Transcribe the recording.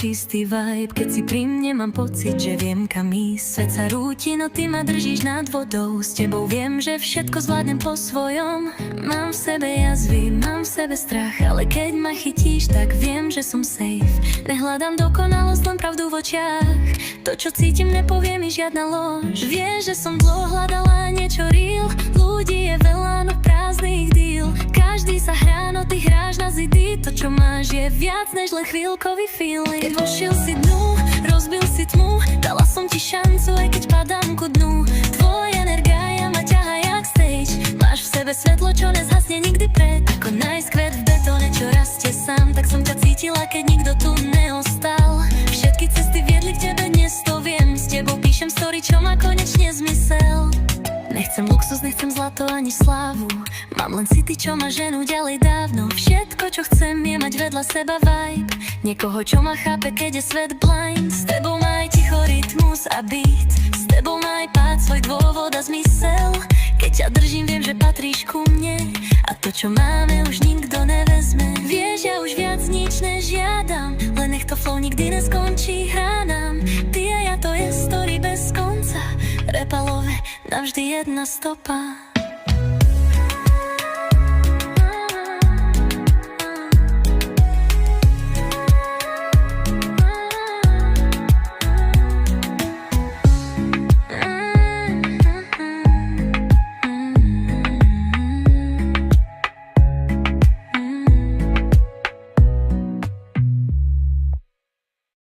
čistý vibe. Keď si pri mne, mám pocit, že viem kam ísť. Svet sa rúti, no ty ma držíš nad vodou. S tebou viem, že všetko zvládnem po svojom. Mám v sebe jazvy, mám v sebe strach, ale keď ma chytíš, tak viem, že som safe. Nehľadám dokonalosť, len pravdu v očiach. To, čo cítim, nepovie mi žiadna lož. Vieš, že som dlho hľadala niečo real. Ľudí je veľa, no prázdnych díl. Každý sa hrá, no ty hráš na zidy. To, čo máš, je viac než len chvíľkový feeling. Keď vošiel si dnu, rozbil si tmu. Dala som ti šancu, aj keď padám ku dnu. Tvoja energia ma ťahá jak stage. Máš v sebe svetlo, čo nezhasne nikdy pred. Ako najskvet v betóne, čo rastie sám. Tak som ťa cítila, keď nikto tu neostal. Všetky cesty viedli k tebe, dnes to viem. S tebou píšem story, čo má konečne zmysel. Nechcem luxus, nechcem zlato ani slávu. Mám len city, čo ma ženú ďalej dávno. Všetko, čo chcem, je mať vedľa seba vibe. Niekoho, čo ma chápe, keď je svet blind. S tebou má aj ticho, rytmus a beat. S tebou má aj pád, svoj dôvod a zmysel. Keď ťa držím, viem, že patríš ku mne. A to, čo máme, už nikto nevezme. Vieš, ja už viac nič nežiadam. Len nech to flow nikdy neskončí, hrá nám. Ty a ja, to je story bez konca. Repalové, navždy jedna stopa.